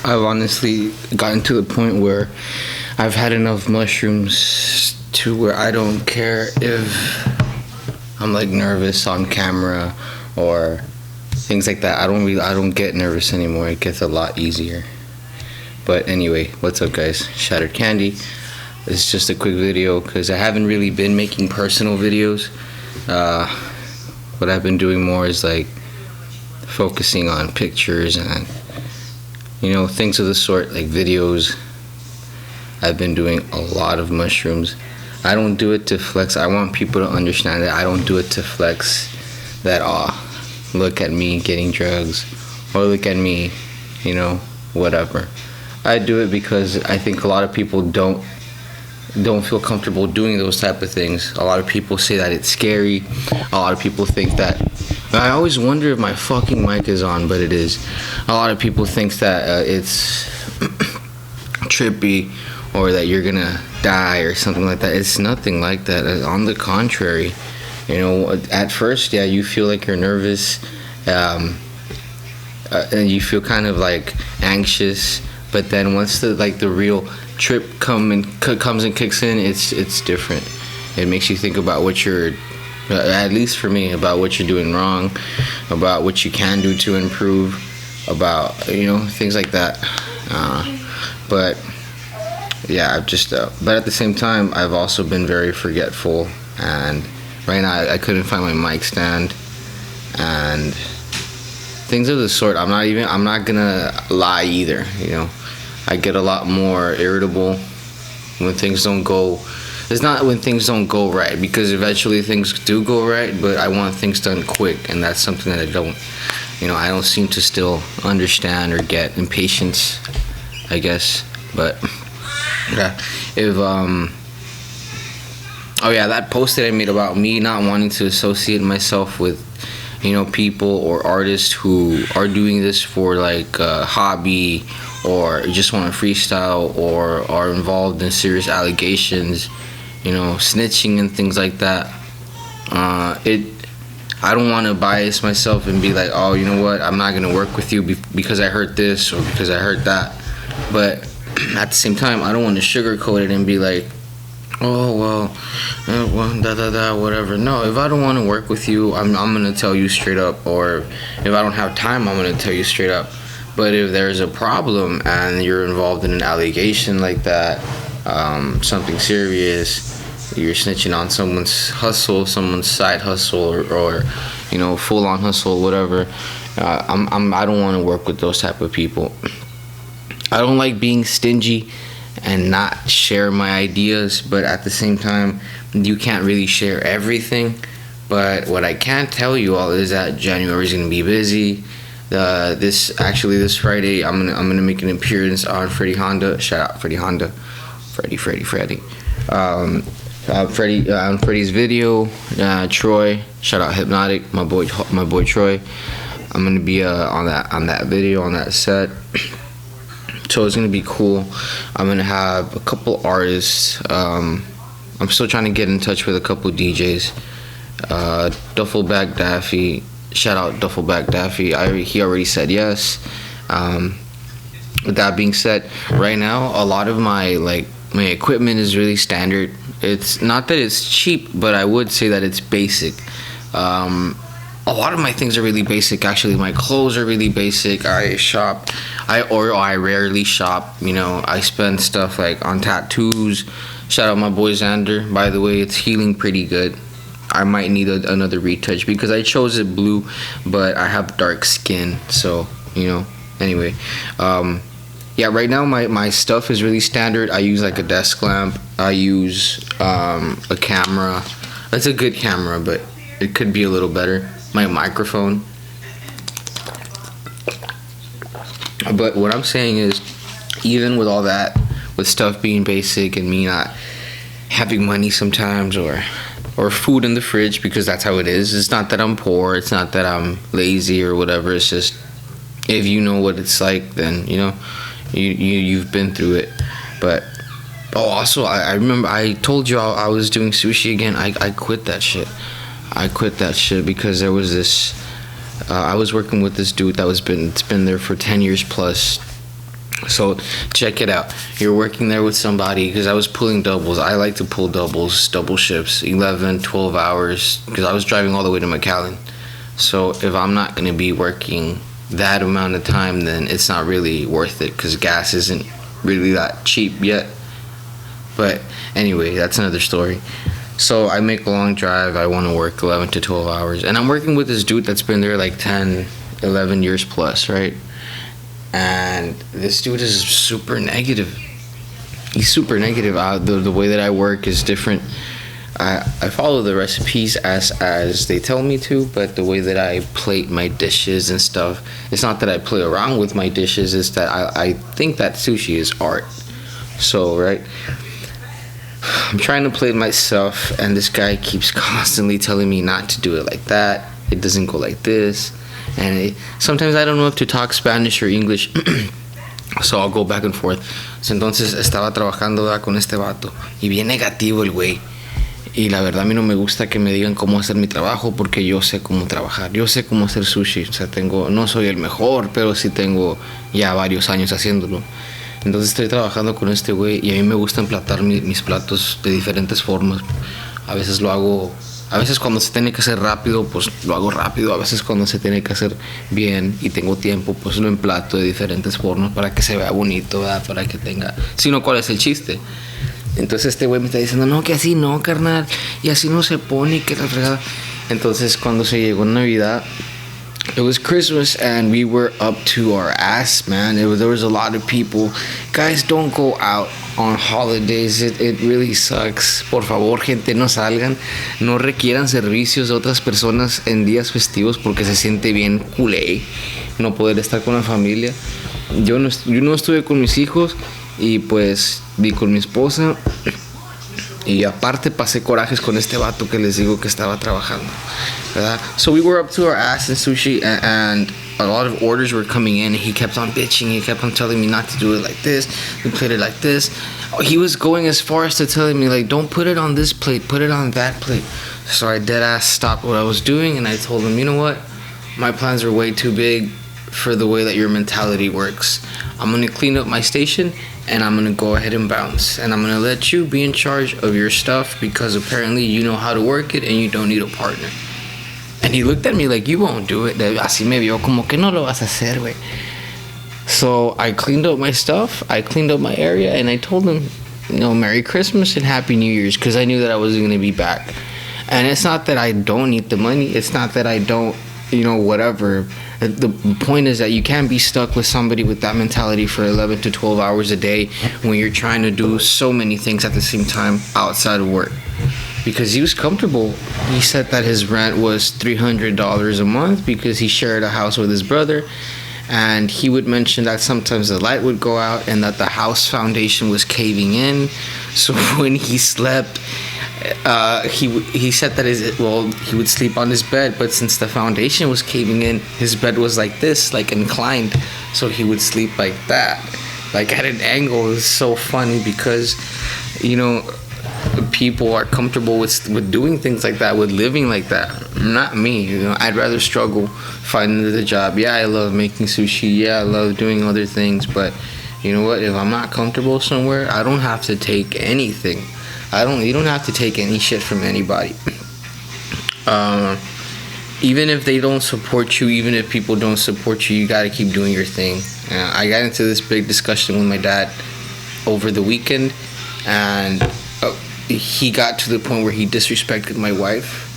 I've honestly gotten to the point where I've had enough mushrooms to where I don't care if I'm like nervous on camera or things like that. I don't get nervous anymore. It gets a lot easier. But anyway, what's up, guys? Shattered Candy. It's just a quick video because I haven't really been making personal videos. What I've been doing more is like focusing on pictures and things of the sort, like videos. I've been doing a lot of mushrooms. I don't do it to flex. I want people to understand that I don't do it to flex that, look at me getting drugs, or look at me, whatever. I do it because I think a lot of people don't feel comfortable doing those type of things. A lot of people say that it's scary. A lot of people think that, I always wonder if my fucking mic is on, but it is. A lot of people think that it's trippy or that you're gonna die or something like that. It's nothing like that. On the contrary, at first, yeah, you feel like you're nervous, and you feel kind of like anxious. But then once the real trip comes and kicks in, it's different. It makes you think about what you're, at least for me, about what you're doing wrong, about what you can do to improve, about things like that. But yeah, I've just but at the same time, I've also been very forgetful, and right now I couldn't find my mic stand and things of the sort. I'm not gonna lie either. I get a lot more irritable when things don't go. It's not when things don't go right, because eventually things do go right, but I want things done quick, and that's something that I don't seem to still understand or get. Impatience, I guess. But yeah, that post that I made about me not wanting to associate myself with people or artists who are doing this for like a hobby, or just want to freestyle, or are involved in serious allegations, snitching and things like that. I don't want to bias myself and be like, oh, you know what, I'm not gonna work with you because I heard this or because I heard that. But at the same time, I don't want to sugarcoat it and be like, oh well, whatever. No, if I don't want to work with you, I'm gonna tell you straight up. Or if I don't have time, I'm gonna tell you straight up. But if there's a problem and you're involved in an allegation like that, something serious, you're snitching on someone's hustle, someone's side hustle, or full on hustle, whatever. I don't want to work with those type of people. I don't like being stingy and not share my ideas, but at the same time, you can't really share everything. But what I can tell you all is that January is gonna be busy. This Friday, I'm gonna make an appearance on Freddie Honda. Shout out Freddie Honda, Freddie. On Freddie's video. Troy, shout out Hypnotic, my boy Troy. I'm gonna be on that video, on that set. So it's gonna be cool. I'm gonna have a couple artists. I'm still trying to get in touch with a couple DJs. Duffelbag Daffy. Shout out Duffelbag Daffy. He already said yes. With that being said, right now a lot of my equipment is really standard. It's not that it's cheap, but I would say that it's basic. A lot of my things are really basic. Actually, my clothes are really basic. I rarely shop. I spend stuff like on tattoos. Shout out my boy Xander. By the way, it's healing pretty good. I might need another retouch because I chose it blue, but I have dark skin, so anyway. Yeah, right now my stuff is really standard. I use like a desk lamp. I use a camera. It's a good camera, but it could be a little better. My microphone. But what I'm saying is, even with all that, with stuff being basic and me not having money sometimes, or food in the fridge, because that's how it is. It's not that I'm poor. It's not that I'm lazy or whatever. It's just, if you know what it's like, then you've been through it. But also I remember I told you I was doing sushi again. I quit that shit. Because there was this I was working with this dude it's been there for 10 years plus, So check it out. You're working there with somebody, because I was pulling doubles. I like to pull double shifts, 11, 12 hours, because I was driving all the way to McAllen. So if I'm not going to be working that amount of time, then it's not really worth it, because gas isn't really that cheap yet. But anyway, that's another story. So I make a long drive. I want to work 11 to 12 hours. And I'm working with this dude that's been there like 10, 11 years plus, right? And this dude is super negative. He's super negative. The way that I work is different. I follow the recipes as they tell me to, but the way that I plate my dishes and stuff, it's not that I play around with my dishes, it's that I think that sushi is art. So, right, I'm trying to plate myself, and this guy keeps constantly telling me not to do it like that. It doesn't go like this. And sometimes I don't know if to talk Spanish or English, so I'll go back and forth. So, entonces estaba trabajando con este vato y bien negativo el güey. Y la verdad a mí no me gusta que me digan cómo hacer mi trabajo, porque yo sé cómo trabajar. Yo sé cómo hacer sushi. O sea, no soy el mejor, pero sí tengo ya varios años haciéndolo. Entonces estoy trabajando con este güey y a mí me gusta emplatar mis platos de diferentes formas. A veces lo hago. A veces cuando se tiene que hacer rápido, pues lo hago rápido. A veces cuando se tiene que hacer bien y tengo tiempo, pues lo emplato de diferentes formas para que se vea bonito, ¿verdad? Para que tenga... Si no, ¿cuál es el chiste? Entonces este güey me está diciendo, no, que así no, carnal. Y así no se pone, que la fregada. Entonces cuando se llegó Navidad, it was Christmas and we were up to our ass, man. There was a lot of people. Guys, don't go out on holidays. It really sucks. Por favor, gente, no salgan. No requieran servicios de otras personas en días festivos, porque se siente bien culé no poder estar con la familia. Yo no estuve con mis hijos y pues vi con mi esposa. Y aparte pasé corajes con este vato que les digo que estaba trabajando, ¿verdad? So we were up to our ass in sushi, and a lot of orders were coming in, and he kept on bitching. He kept on telling me not to do it like this. We played it like this. He was going as far as to telling me, like, don't put it on this plate, put it on that plate. So I dead ass stopped what I was doing, and I told him, you know what? My plans are way too big for the way that your mentality works. I'm gonna clean up my station, and I'm gonna go ahead and bounce, and I'm gonna let you be in charge of your stuff, because apparently you know how to work it and you don't need a partner. And he looked at me like, you won't do it. Así me vio como que no lo vas a hacer, güey. So I cleaned up my stuff, I cleaned up my area, and I told him, you know, Merry Christmas and Happy New Year's, because I knew that I wasn't gonna be back. And it's not that I don't need the money, it's not that I don't, you know, whatever. The point is that you can't be stuck with somebody with that mentality for 11 to 12 hours a day when you're trying to do so many things at the same time outside of work. Because he was comfortable. He said that his rent was $300 a month because he shared a house with his brother. And he would mention that sometimes the light would go out and that the house foundation was caving in. So when he slept, he said that he would sleep on his bed, but since the foundation was caving in, his bed was like this, like inclined, so he would sleep like that, like at an angle. It was so funny because, you know, people are comfortable with doing things like that, with living like that. Not me, you know. I'd rather struggle finding the job. Yeah, I love making sushi. Yeah, I love doing other things, but you know what? If I'm not comfortable somewhere, I don't have to take anything. You don't have to take any shit from anybody. Even if they don't support you, even if people don't support you, you gotta keep doing your thing. I got into this big discussion with my dad over the weekend, and he got to the point where he disrespected my wife.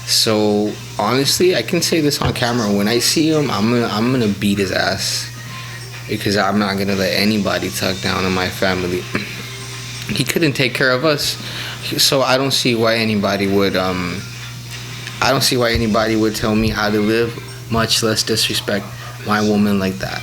So honestly, I can say this on camera. When I see him, I'm gonna beat his ass, because I'm not gonna let anybody talk down on my family. He couldn't take care of us, so I don't see why anybody would tell me how to live, much less disrespect my woman like that.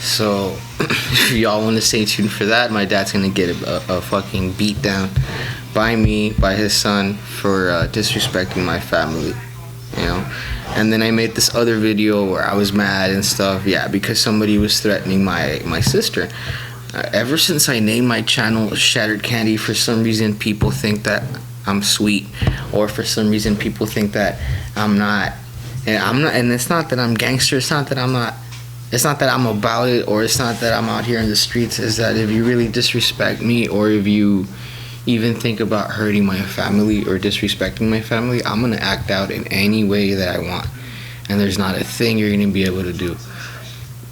So if y'all want to stay tuned for that, my dad's gonna get a fucking beat down by me, by his son, for disrespecting my family, you know. And then I made this other video where I was mad and stuff, yeah, because somebody was threatening my sister. Ever since I named my channel Shattered Candy, for some reason people think that I'm sweet, or for some reason people think that I'm not. And it's not that I'm gangster. It's not that I'm not it's not that I'm about it, or it's not that I'm out here in the streets. Is that if you really disrespect me, or if you even think about hurting my family or disrespecting my family, I'm gonna act out in any way that I want, and there's not a thing you're gonna be able to do.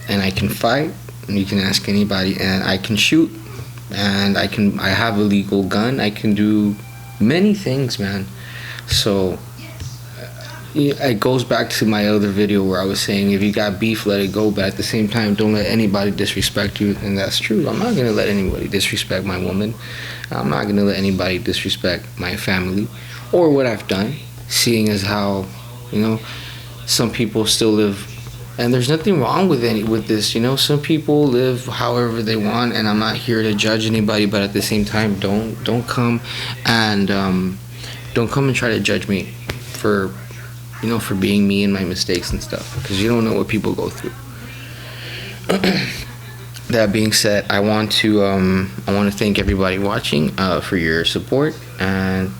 And I can fight, and you can ask anybody, and I can shoot, and I have a legal gun. I can do many things, man. So it goes back to my other video where I was saying, if you got beef, let it go, but at the same time, don't let anybody disrespect you. And that's true. I'm not gonna let anybody disrespect my woman. I'm not gonna let anybody disrespect my family or what I've done, seeing as how, some people still live, and there's nothing wrong with this. Some people live however they want, and I'm not here to judge anybody, but at the same time, don't come and try to judge me for being me and my mistakes and stuff, because you don't know what people go through. That being said, I want to thank everybody watching for your support, and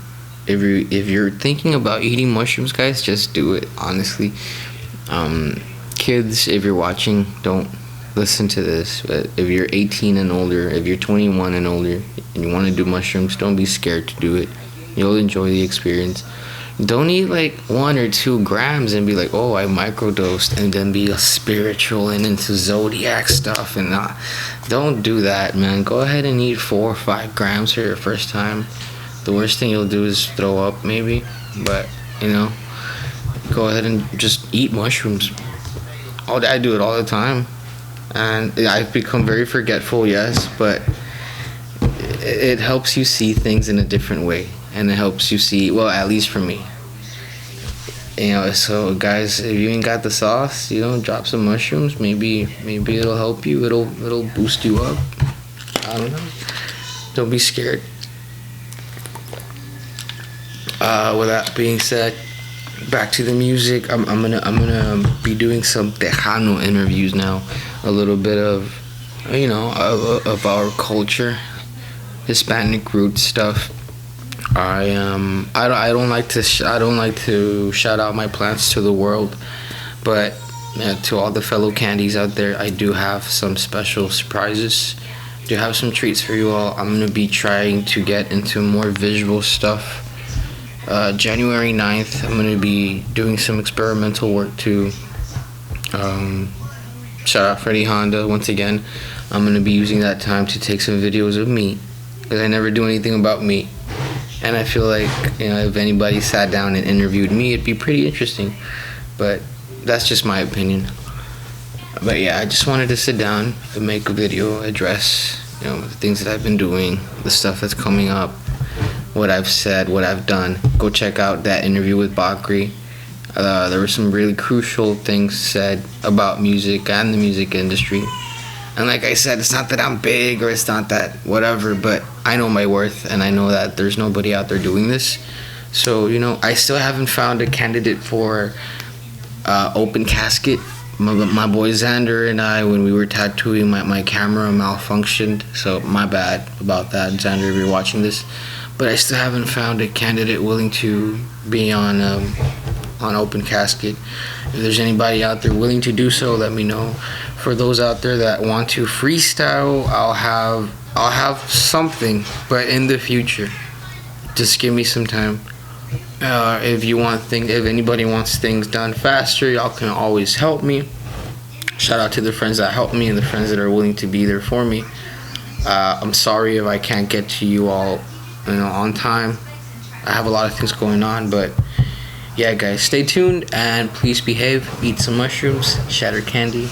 if you're thinking about eating mushrooms, guys, just do it. Honestly, kids, if you're watching, don't listen to this. But if you're 18 and older, if you're 21 and older, and you want to do mushrooms, don't be scared to do it. You'll enjoy the experience. Don't eat like 1 or 2 grams and be like, oh, I microdosed, and then be spiritual and into zodiac stuff and not. Don't do that, man. Go ahead and eat 4 or 5 grams for your first time. The worst thing you'll do is throw up, maybe. But go ahead and just eat mushrooms. I do it all the time, and I've become very forgetful, yes, but it helps you see things in a different way. And it helps you see, well, at least for me. So guys, if you ain't got the sauce, drop some mushrooms. Maybe it'll help you. It'll boost you up. I don't know. Don't be scared. With that being said, back to the music. I'm gonna be doing some Tejano interviews now. A little bit of of our culture, Hispanic roots stuff. I don't like to shout out my plants to the world, but to all the fellow candies out there, I do have some special surprises. Do have some treats for you all. I'm gonna be trying to get into more visual stuff. January 9th, I'm gonna be doing some experimental work too. Shout out Freddie Honda once again. I'm gonna be using that time to take some videos of me, because I never do anything about me. And I feel like, if anybody sat down and interviewed me, it'd be pretty interesting. But that's just my opinion. But yeah, I just wanted to sit down and make a video, address, the things that I've been doing, the stuff that's coming up, what I've said, what I've done. Go check out that interview with Bakri. There were some really crucial things said about music and the music industry. And like I said, it's not that I'm big or it's not that whatever, but I know my worth, and I know that there's nobody out there doing this. So, I still haven't found a candidate for Open Casket. My boy Xander and I, when we were tattooing, my camera malfunctioned. So my bad about that, Xander, if you're watching this. But I still haven't found a candidate willing to be on Open Casket. If there's anybody out there willing to do so, let me know. For those out there that want to freestyle, I'll have something, but in the future, just give me some time. If anybody wants things done faster, y'all can always help me. Shout out to the friends that help me and the friends that are willing to be there for me. I'm sorry if I can't get to you all, on time. I have a lot of things going on, but yeah, guys, stay tuned and please behave. Eat some mushrooms, shatter candy.